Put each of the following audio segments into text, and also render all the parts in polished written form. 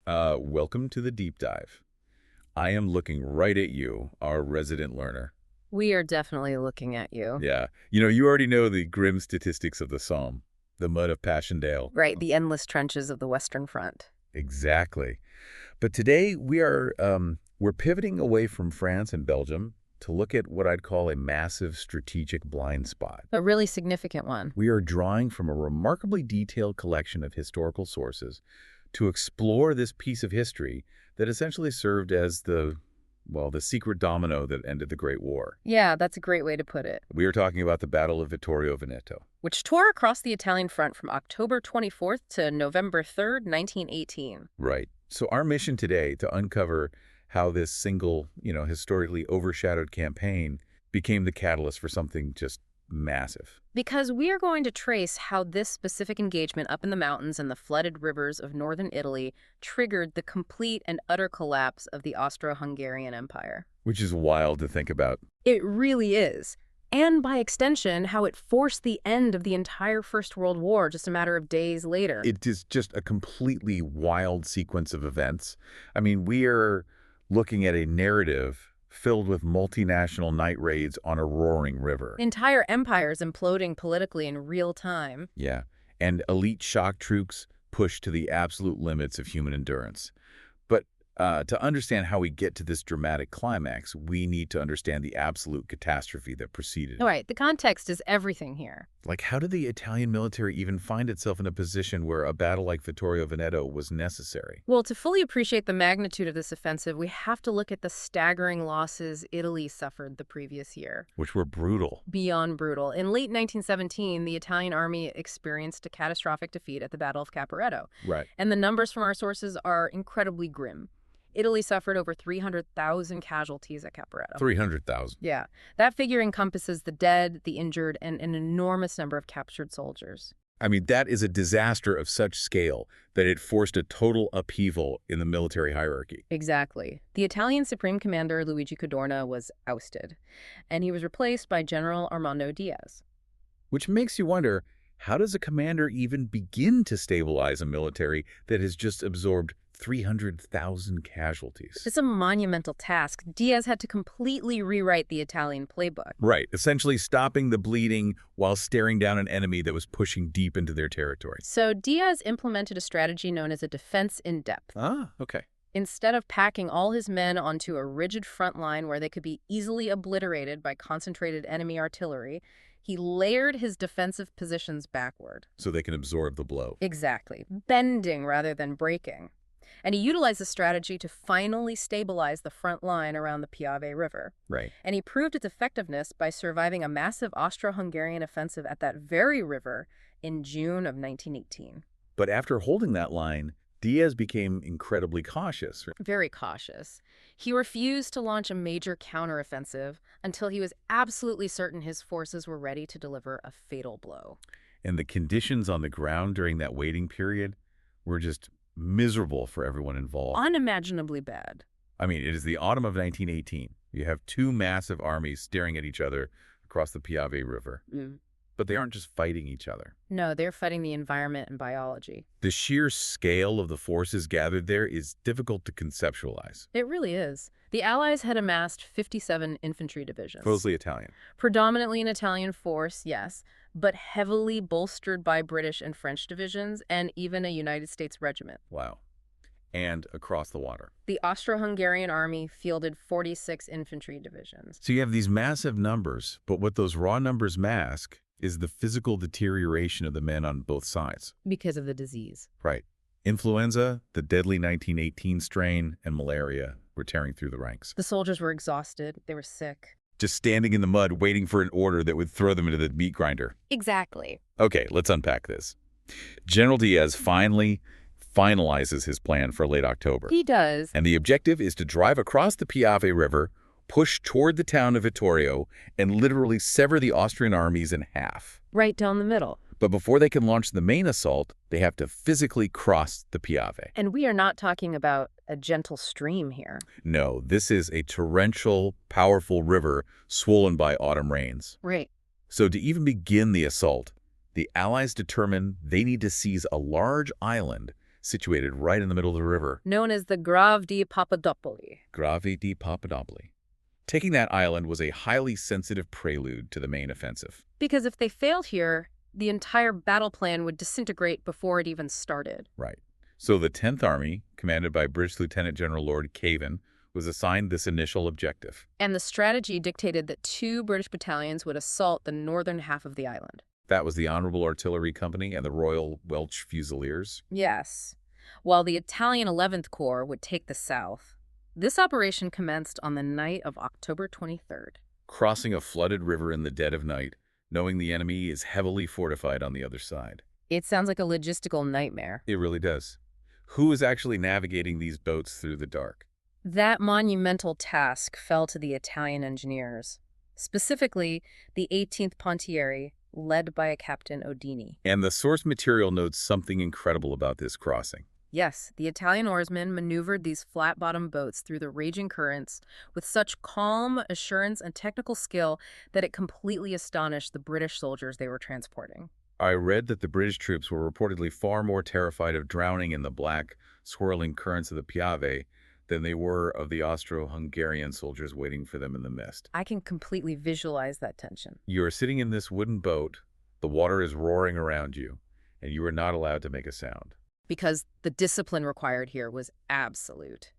Welcome to the deep dive. I am looking right at you, our resident learner. We are definitely looking at you. Yeah. You already know the grim statistics of the Somme, the mud of Passchendaele. Right, the endless trenches of the Western Front. Exactly. But today we're pivoting away from France and Belgium to look at what I'd call a massive strategic blind spot. A really significant one. We are drawing from a remarkably detailed collection of historical sources to explore this piece of history that essentially served as the secret domino that ended the Great War. Yeah, that's a great way to put it. We are talking about the Battle of Vittorio Veneto, Which tore across the Italian front from October 24th to November 3rd, 1918. Right. So our mission today to uncover how this single, historically overshadowed campaign became the catalyst for something just massive. Because we are going to trace how this specific engagement up in the mountains and the flooded rivers of northern Italy triggered the complete and utter collapse of the Austro-Hungarian Empire. Which is wild to think about. It really is. And by extension, how it forced the end of the entire First World War just a matter of days later. It is just a completely wild sequence of events. I mean, we are looking at a narrative filled with multinational night raids on a roaring river. Entire empires imploding politically in real time. Yeah, and elite shock troops pushed to the absolute limits of human endurance. But to understand how we get to this dramatic climax, we need to understand the absolute catastrophe that preceded. All right, the context is everything here. Like, how did the Italian military even find itself in a position where a battle like Vittorio Veneto was necessary? Well, to fully appreciate the magnitude of this offensive, we have to look at the staggering losses Italy suffered the previous year. Which were brutal. Beyond brutal. In late 1917, the Italian army experienced a catastrophic defeat at the Battle of Caporetto. Right. And the numbers from our sources are incredibly grim. Italy suffered over 300,000 casualties at Caporetto. 300,000. Yeah. That figure encompasses the dead, the injured, and an enormous number of captured soldiers. I mean, that is a disaster of such scale that it forced a total upheaval in the military hierarchy. Exactly. The Italian Supreme Commander, Luigi Cadorna, was ousted, and he was replaced by General Armando Diaz. Which makes you wonder, how does a commander even begin to stabilize a military that has just absorbed 300,000 casualties? It's a monumental task. Diaz had to completely rewrite the Italian playbook. Right, essentially stopping the bleeding while staring down an enemy that was pushing deep into their territory. So Diaz implemented a strategy known as a defense in depth. Ah, okay. Instead of packing all his men onto a rigid front line where they could be easily obliterated by concentrated enemy artillery, he layered his defensive positions backward. So they can absorb the blow. Exactly. Bending rather than breaking. And he utilized this strategy to finally stabilize the front line around the Piave River. Right. And he proved its effectiveness by surviving a massive Austro-Hungarian offensive at that very river in June of 1918. But after holding that line, Diaz became incredibly cautious. Very cautious. He refused to launch a major counteroffensive until he was absolutely certain his forces were ready to deliver a fatal blow. And the conditions on the ground during that waiting period were just miserable for everyone involved. Unimaginably bad. I mean, it is the autumn of 1918. You have two massive armies staring at each other across the Piave River. But they aren't just fighting each other. No, they're fighting the environment and biology. The sheer scale of the forces gathered there is difficult to conceptualize. It really is. The Allies had amassed 57 infantry divisions. Mostly Italian. Predominantly an Italian force, yes, but heavily bolstered by British and French divisions and even a United States regiment. Wow. And across the water. The Austro-Hungarian army fielded 46 infantry divisions. So you have these massive numbers, but what those raw numbers mask is the physical deterioration of the men on both sides. Because of the disease. Right. Influenza, the deadly 1918 strain, and malaria were tearing through the ranks. The soldiers were exhausted. They were sick. Just standing in the mud waiting for an order that would throw them into the meat grinder. Exactly. Okay, let's unpack this. General Diaz finally finalizes his plan for late October. He does. And the objective is to drive across the Piave River, push toward the town of Vittorio, and literally sever the Austrian armies in half. Right down the middle. But before they can launch the main assault, they have to physically cross the Piave. And we are not talking about a gentle stream here. No, this is a torrential, powerful river swollen by autumn rains. Right. So to even begin the assault, the Allies determine they need to seize a large island situated right in the middle of the river. Known as the Grave di Papadopoli. Grave di Papadopoli. Taking that island was a highly sensitive prelude to the main offensive. Because if they failed here, the entire battle plan would disintegrate before it even started. Right. So the 10th Army, commanded by British Lieutenant General Lord Cavan, was assigned this initial objective. And the strategy dictated that 2 British battalions would assault the northern half of the island. That was the Honorable Artillery Company and the Royal Welsh Fusiliers. Yes. While the Italian 11th Corps would take the south. This operation commenced on the night of October 23rd. Crossing a flooded river in the dead of night, knowing the enemy is heavily fortified on the other side. It sounds like a logistical nightmare. It really does. Who is actually navigating these boats through the dark? That monumental task fell to the Italian engineers, specifically the 18th Pontieri, led by a Captain Odini. And the source material notes something incredible about this crossing. Yes, the Italian oarsmen maneuvered these flat-bottomed boats through the raging currents with such calm, assurance, and technical skill that it completely astonished the British soldiers they were transporting. I read that the British troops were reportedly far more terrified of drowning in the black, swirling currents of the Piave than they were of the Austro-Hungarian soldiers waiting for them in the mist. I can completely visualize that tension. You are sitting in this wooden boat, the water is roaring around you, and you are not allowed to make a sound. Because the discipline required here was absolute.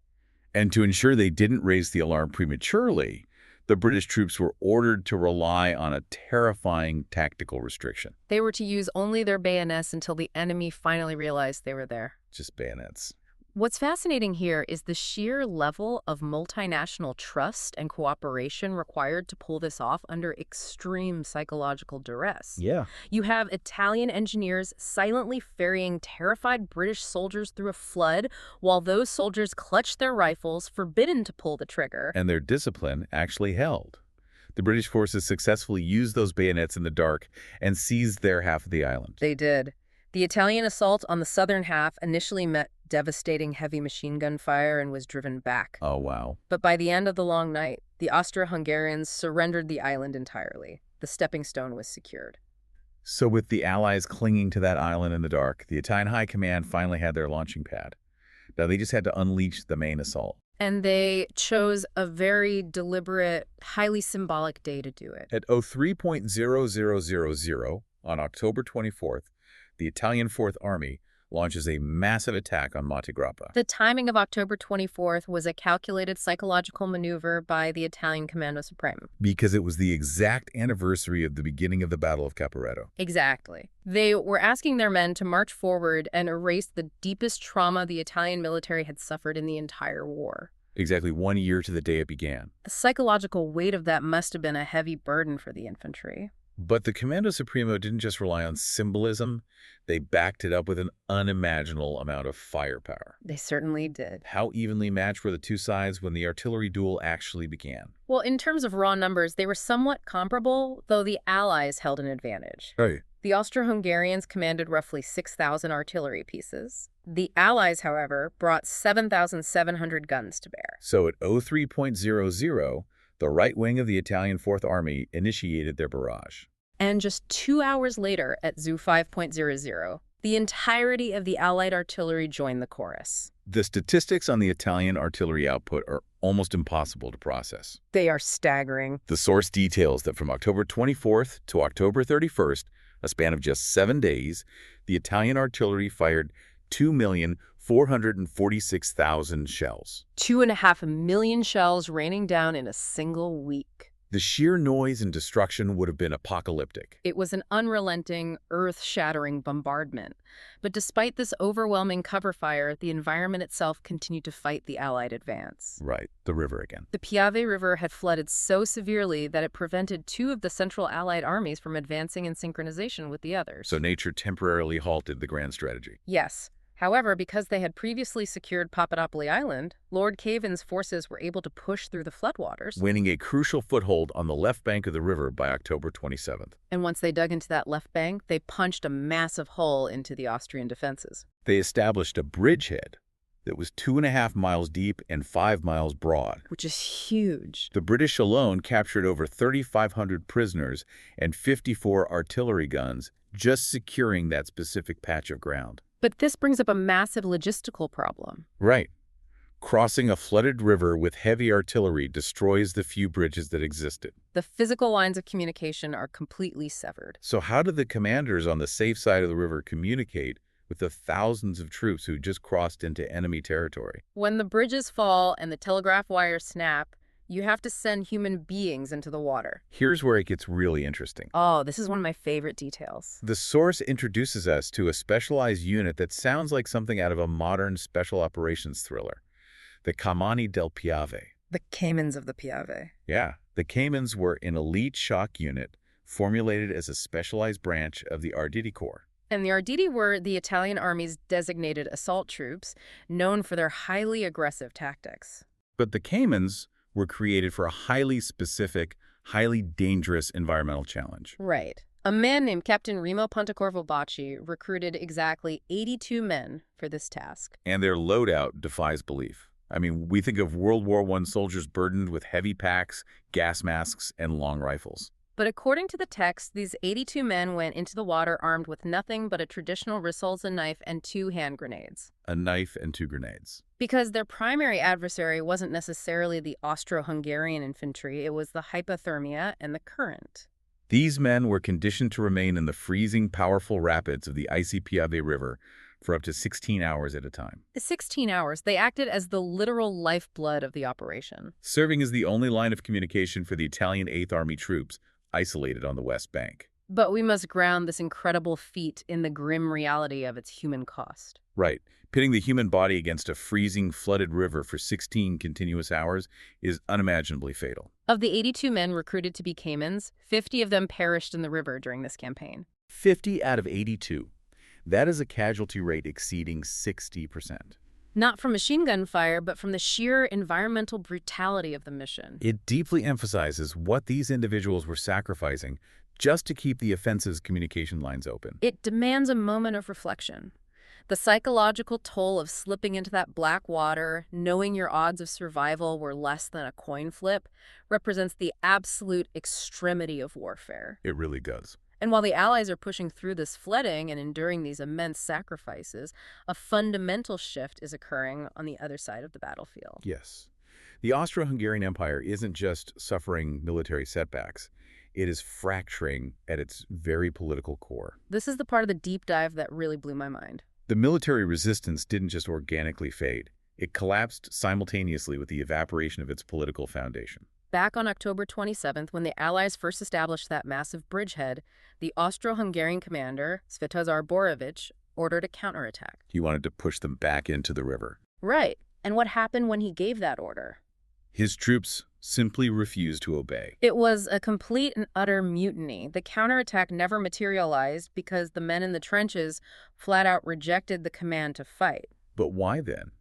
And to ensure they didn't raise the alarm prematurely, the British troops were ordered to rely on a terrifying tactical restriction. They were to use only their bayonets until the enemy finally realized they were there. Just bayonets. What's fascinating here is the sheer level of multinational trust and cooperation required to pull this off under extreme psychological duress. Yeah. You have Italian engineers silently ferrying terrified British soldiers through a flood while those soldiers clutch their rifles, forbidden to pull the trigger. And their discipline actually held. The British forces successfully used those bayonets in the dark and seized their half of the island. They did. The Italian assault on the southern half initially met devastating heavy machine gun fire and was driven back. Oh, wow. But by the end of the long night, the Austro-Hungarians surrendered the island entirely. The stepping stone was secured. So with the Allies clinging to that island in the dark, the Italian High Command finally had their launching pad. Now they just had to unleash the main assault. And they chose a very deliberate, highly symbolic day to do it. At 03.0000 on October 24th, the Italian Fourth Army launches a massive attack on Monte Grappa. The timing of October 24th was a calculated psychological maneuver by the Italian Comando Supremo. Because it was the exact anniversary of the beginning of the Battle of Caporetto. Exactly. They were asking their men to march forward and erase the deepest trauma the Italian military had suffered in the entire war. Exactly 1 year to the day it began. The psychological weight of that must have been a heavy burden for the infantry. But the Comando Supremo didn't just rely on symbolism, they backed it up with an unimaginable amount of firepower. They certainly did. How evenly matched were the two sides when the artillery duel actually began? Well, in terms of raw numbers, they were somewhat comparable, though the Allies held an advantage. Hey. The Austro-Hungarians commanded roughly 6,000 artillery pieces. The Allies, however, brought 7,700 guns to bear. So at 03.00, the right wing of the Italian Fourth Army initiated their barrage. And just 2 hours later, at Zoo 5.00, the entirety of the Allied artillery joined the chorus. The statistics on the Italian artillery output are almost impossible to process. They are staggering. The source details that from October 24th to October 31st, a span of just 7 days, the Italian artillery fired 2,446,000 shells. 2.5 million shells raining down in a single week. The sheer noise and destruction would have been apocalyptic. It was an unrelenting, earth-shattering bombardment. But despite this overwhelming cover fire, the environment itself continued to fight the Allied advance. Right, the river again. The Piave River had flooded so severely that it prevented 2 of the Central Allied armies from advancing in synchronization with the others. So nature temporarily halted the grand strategy. Yes. However, because they had previously secured Papadopoli Island, Lord Cavan's forces were able to push through the floodwaters, winning a crucial foothold on the left bank of the river by October 27th. And once they dug into that left bank, they punched a massive hole into the Austrian defenses. They established a bridgehead that was 2.5 miles deep and 5 miles broad. Which is huge. The British alone captured over 3,500 prisoners and 54 artillery guns, just securing that specific patch of ground. But this brings up a massive logistical problem. Right. Crossing a flooded river with heavy artillery destroys the few bridges that existed. The physical lines of communication are completely severed. So how did the commanders on the safe side of the river communicate with the thousands of troops who just crossed into enemy territory? When the bridges fall and the telegraph wires snap, you have to send human beings into the water. Here's where it gets really interesting. Oh, this is one of my favorite details. The source introduces us to a specialized unit that sounds like something out of a modern special operations thriller. The Caimani del Piave. The Caimans of the Piave. Yeah, the Caimans were an elite shock unit formulated as a specialized branch of the Arditi Corps. And the Arditi were the Italian army's designated assault troops, known for their highly aggressive tactics. But the Caimans were created for a highly specific, highly dangerous environmental challenge. Right. A man named Captain Remo Pontecorvo Bacci recruited exactly 82 men for this task. And their loadout defies belief. I mean, we think of World War I soldiers burdened with heavy packs, gas masks, and long rifles. But according to the text, these 82 men went into the water armed with nothing but a traditional Rissolza knife and 2 hand grenades. A knife and 2 grenades. Because their primary adversary wasn't necessarily the Austro-Hungarian infantry, it was the hypothermia and the current. These men were conditioned to remain in the freezing, powerful rapids of the icy Piave River for up to 16 hours at a time. 16 hours. They acted as the literal lifeblood of the operation. Serving as the only line of communication for the Italian 8th Army troops isolated on the West Bank. But we must ground this incredible feat in the grim reality of its human cost. Right. Pitting the human body against a freezing, flooded river for 16 continuous hours is unimaginably fatal. Of the 82 men recruited to be Caimans, 50 of them perished in the river during this campaign. 50 out of 82. That is a casualty rate exceeding 60%. Not from machine gun fire, but from the sheer environmental brutality of the mission. It deeply emphasizes what these individuals were sacrificing just to keep the offensive's communication lines open. It demands a moment of reflection. The psychological toll of slipping into that black water, knowing your odds of survival were less than a coin flip, represents the absolute extremity of warfare. It really does. And while the Allies are pushing through this flooding and enduring these immense sacrifices, a fundamental shift is occurring on the other side of the battlefield. Yes. The Austro-Hungarian Empire isn't just suffering military setbacks. It is fracturing at its very political core. This is the part of the deep dive that really blew my mind. The military resistance didn't just organically fade. It collapsed simultaneously with the evaporation of its political foundation. Back on October 27th, when the Allies first established that massive bridgehead, the Austro-Hungarian commander, Svetozar Borovich, ordered a counterattack. He wanted to push them back into the river. Right. And what happened when he gave that order? His troops simply refused to obey. It was a complete and utter mutiny. The counterattack never materialized because the men in the trenches flat out rejected the command to fight. But why then?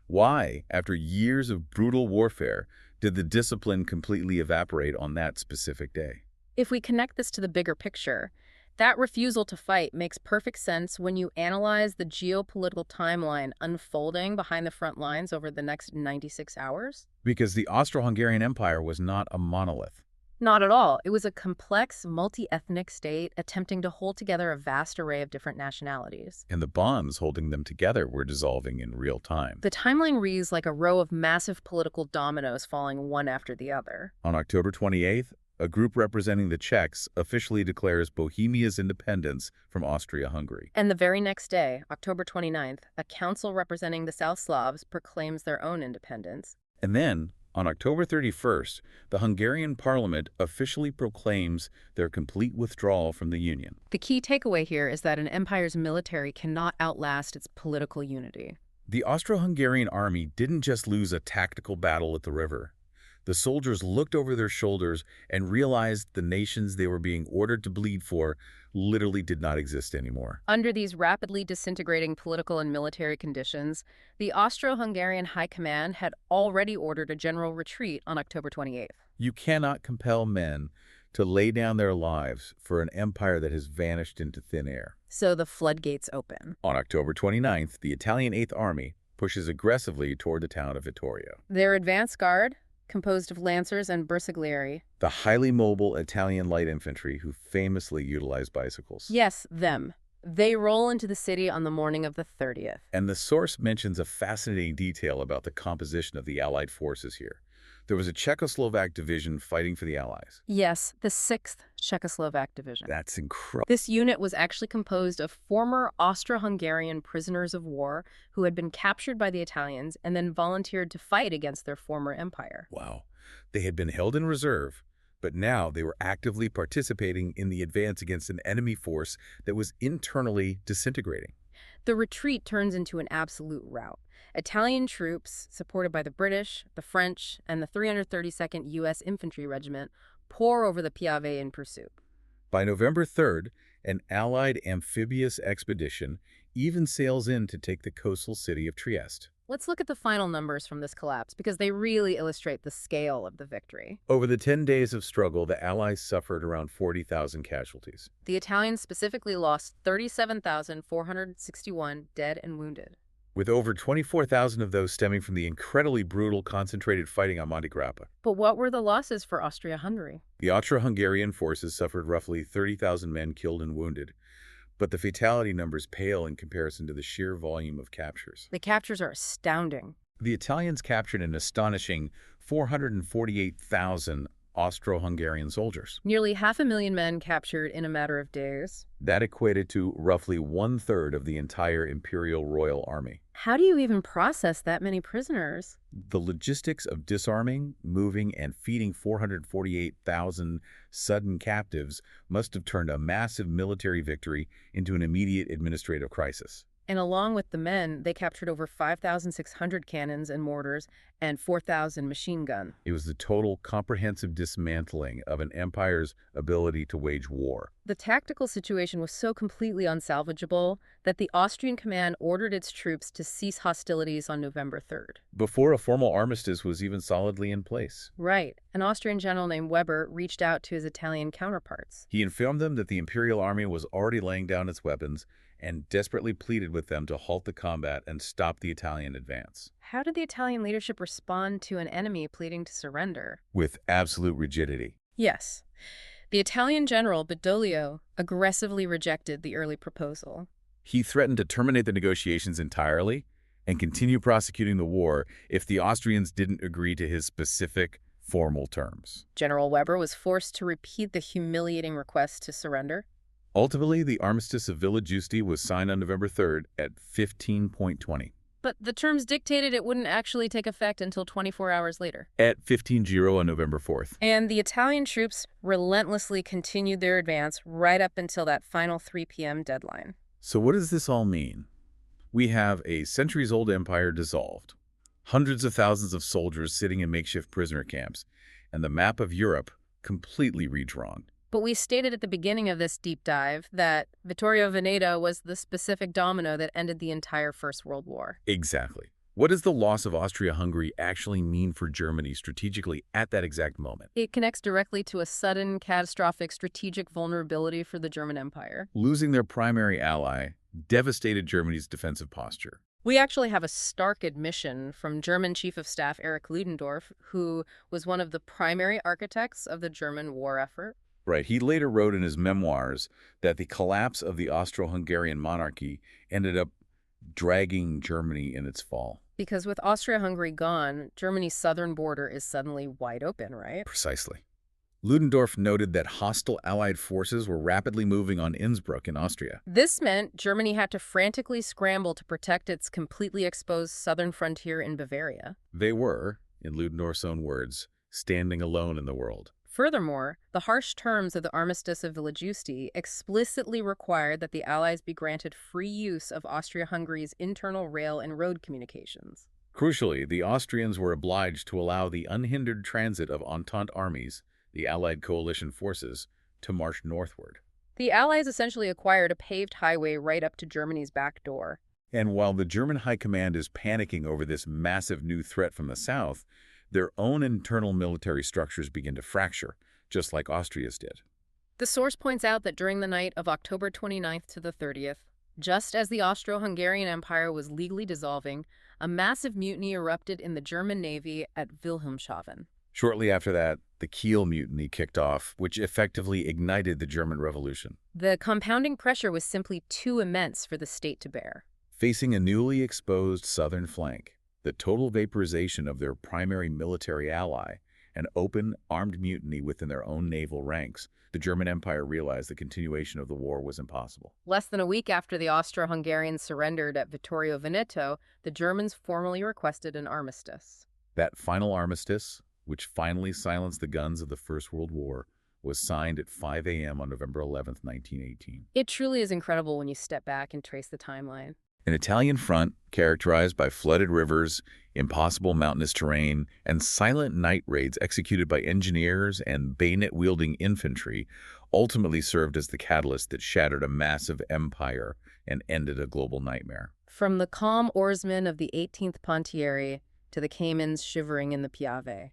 Why, after years of brutal warfare, did the discipline completely evaporate on that specific day? If we connect this to the bigger picture, that refusal to fight makes perfect sense when you analyze the geopolitical timeline unfolding behind the front lines over the next 96 hours. Because the Austro-Hungarian Empire was not a monolith. Not at all. It was a complex, multi-ethnic state attempting to hold together a vast array of different nationalities. And the bonds holding them together were dissolving in real time. The timeline reads like a row of massive political dominoes falling one after the other. On October 28th, a group representing the Czechs officially declares Bohemia's independence from Austria-Hungary. And the very next day, October 29th, a council representing the South Slavs proclaims their own independence. And then, on October 31st, the Hungarian parliament officially proclaims their complete withdrawal from the Union. The key takeaway here is that an empire's military cannot outlast its political unity. The Austro-Hungarian army didn't just lose a tactical battle at the river. The soldiers looked over their shoulders and realized the nations they were being ordered to bleed for literally did not exist anymore. Under these rapidly disintegrating political and military conditions, the Austro-Hungarian High Command had already ordered a general retreat on October 28th. You cannot compel men to lay down their lives for an empire that has vanished into thin air. So the floodgates open. On October 29th, the Italian 8th Army pushes aggressively toward the town of Vittorio. Their advance guard, composed of lancers and bersaglieri. The highly mobile Italian light infantry who famously utilized bicycles. Yes, them. They roll into the city on the morning of the 30th. And the source mentions a fascinating detail about the composition of the Allied forces here. There was a Czechoslovak division fighting for the Allies. Yes, the 6th Czechoslovak Division. That's incredible. This unit was actually composed of former Austro-Hungarian prisoners of war who had been captured by the Italians and then volunteered to fight against their former empire. Wow. They had been held in reserve, but now they were actively participating in the advance against an enemy force that was internally disintegrating. The retreat turns into an absolute rout. Italian troops, supported by the British, the French, and the 332nd U.S. Infantry Regiment, pour over the Piave in pursuit. By November 3rd, an Allied amphibious expedition even sails in to take the coastal city of Trieste. Let's look at the final numbers from this collapse because they really illustrate the scale of the victory. Over the 10 days of struggle, the Allies suffered around 40,000 casualties. The Italians specifically lost 37,461 dead and wounded, with over 24,000 of those stemming from the incredibly brutal concentrated fighting on Monte Grappa. But what were the losses for Austria-Hungary? The Austro-Hungarian forces suffered roughly 30,000 men killed and wounded, but the fatality numbers pale in comparison to the sheer volume of captures. The captures are astounding. The Italians captured an astonishing 448,000 Austro-Hungarian soldiers. Nearly 500,000 men captured in a matter of days. That equated to roughly 1/3 of the entire Imperial Royal Army. How do you even process that many prisoners? The logistics of disarming, moving, and feeding 448,000 sudden captives must have turned a massive military victory into an immediate administrative crisis. And along with the men, they captured over 5,600 cannons and mortars and 4,000 machine guns. It was the total, comprehensive dismantling of an empire's ability to wage war. The tactical situation was so completely unsalvageable that the Austrian command ordered its troops to cease hostilities on November 3rd. Before a formal armistice was even solidly in place. Right. An Austrian general named Weber reached out to his Italian counterparts. He informed them that the Imperial Army was already laying down its weapons and desperately pleaded with them to halt the combat and stop the Italian advance. How did the Italian leadership respond to an enemy pleading to surrender? With absolute rigidity. Yes. The Italian general, Badoglio, aggressively rejected the early proposal. He threatened to terminate the negotiations entirely and continue prosecuting the war if the Austrians didn't agree to his specific, formal terms. General Weber was forced to repeat the humiliating request to surrender. Ultimately, the Armistice of Villa Giusti was signed on November 3rd at 15:20. But the terms dictated it wouldn't actually take effect until 24 hours later. At 15:00 on November 4th. And the Italian troops relentlessly continued their advance right up until that final 3 p.m. deadline. So what does this all mean? We have a centuries-old empire dissolved, hundreds of thousands of soldiers sitting in makeshift prisoner camps, and the map of Europe completely redrawn. But we stated at the beginning of this deep dive that Vittorio Veneto was the specific domino that ended the entire First World War. Exactly. What does the loss of Austria-Hungary actually mean for Germany strategically at that exact moment? It connects directly to a sudden, catastrophic strategic vulnerability for the German Empire. Losing their primary ally devastated Germany's defensive posture. We actually have a stark admission from German Chief of Staff Erich Ludendorff, who was one of the primary architects of the German war effort. Right. He later wrote in his memoirs that the collapse of the Austro-Hungarian monarchy ended up dragging Germany in its fall. Because with Austria-Hungary gone, Germany's southern border is suddenly wide open, right? Precisely. Ludendorff noted that hostile Allied forces were rapidly moving on Innsbruck in Austria. This meant Germany had to frantically scramble to protect its completely exposed southern frontier in Bavaria. They were, in Ludendorff's own words, standing alone in the world. Furthermore, the harsh terms of the Armistice of Villa Giusti explicitly required that the Allies be granted free use of Austria-Hungary's internal rail and road communications. Crucially, the Austrians were obliged to allow the unhindered transit of Entente armies, the Allied coalition forces, to march northward. The Allies essentially acquired a paved highway right up to Germany's back door. And while the German High Command is panicking over this massive new threat from the south, their own internal military structures begin to fracture, just like Austria's did. The source points out that during the night of October 29th to the 30th, just as the Austro-Hungarian Empire was legally dissolving, a massive mutiny erupted in the German Navy at Wilhelmshaven. Shortly after that, The Kiel Mutiny kicked off, which effectively ignited the German Revolution. The compounding pressure was simply too immense for the state to bear. Facing a newly exposed southern flank, the total vaporization of their primary military ally, an open, armed mutiny within their own naval ranks, the German Empire realized the continuation of the war was impossible. Less than a week after the Austro-Hungarians surrendered at Vittorio Veneto, the Germans formally requested an armistice. That final armistice, which finally silenced the guns of the First World War, was signed at 5 a.m. on November 11, 1918. It truly is incredible when you step back and trace the timeline. An Italian front characterized by flooded rivers, impossible mountainous terrain, and silent night raids executed by engineers and bayonet-wielding infantry ultimately served as the catalyst that shattered a massive empire and ended a global nightmare. From the calm oarsmen of the 18th Pontieri to the Caimans shivering in the Piave,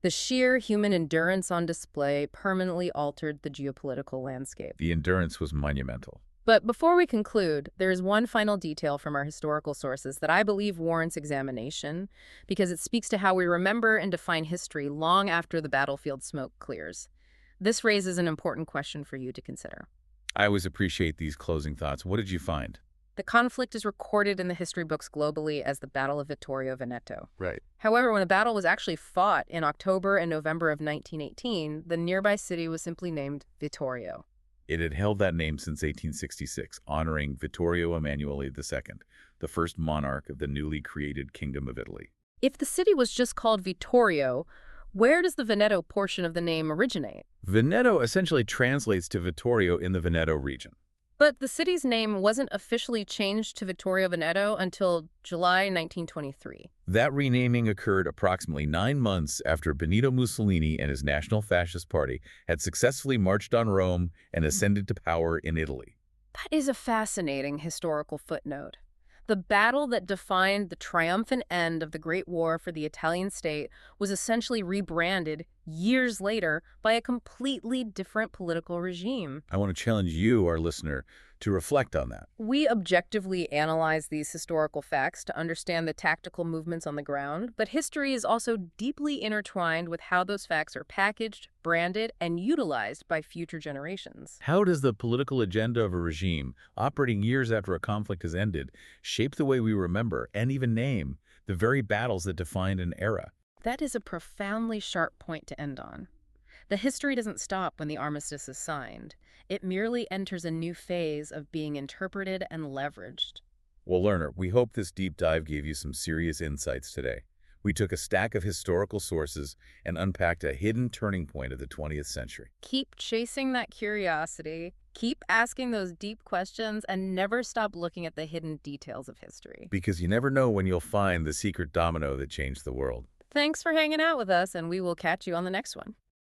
the sheer human endurance on display permanently altered the geopolitical landscape. The endurance was monumental. But before we conclude, there is one final detail from our historical sources that I believe warrants examination because it speaks to how we remember and define history long after the battlefield smoke clears. This raises an important question for you to consider. I always appreciate these closing thoughts. What did you find? The conflict is recorded in the history books globally as the Battle of Vittorio Veneto. Right. However, when the battle was actually fought in October and November of 1918, the nearby city was simply named Vittorio. It had held that name since 1866, honoring Vittorio Emanuele II, the first monarch of the newly created Kingdom of Italy. If the city was just called Vittorio, where does the Veneto portion of the name originate? Veneto essentially translates to Vittorio in the Veneto region. But the city's name wasn't officially changed to Vittorio Veneto until July 1923. That renaming occurred approximately 9 months after Benito Mussolini and his National Fascist Party had successfully marched on Rome and ascended to power in Italy. That is a fascinating historical footnote. The battle that defined the triumphant end of the Great War for the Italian state was essentially rebranded years later by a completely different political regime. I want to challenge you, our listener, to reflect on that. We objectively analyze these historical facts to understand the tactical movements on the ground, but history is also deeply intertwined with how those facts are packaged, branded, and utilized by future generations. How does the political agenda of a regime, operating years after a conflict has ended, shape the way we remember and even name the very battles that defined an era? That is a profoundly sharp point to end on. The history doesn't stop when the armistice is signed. It merely enters a new phase of being interpreted and leveraged. Well, learner, we hope this deep dive gave you some serious insights today. We took a stack of historical sources and unpacked a hidden turning point of the 20th century. Keep chasing that curiosity, keep asking those deep questions, and never stop looking at the hidden details of history. Because you never know when you'll find the secret domino that changed the world. Thanks for hanging out with us, and we will catch you on the next one.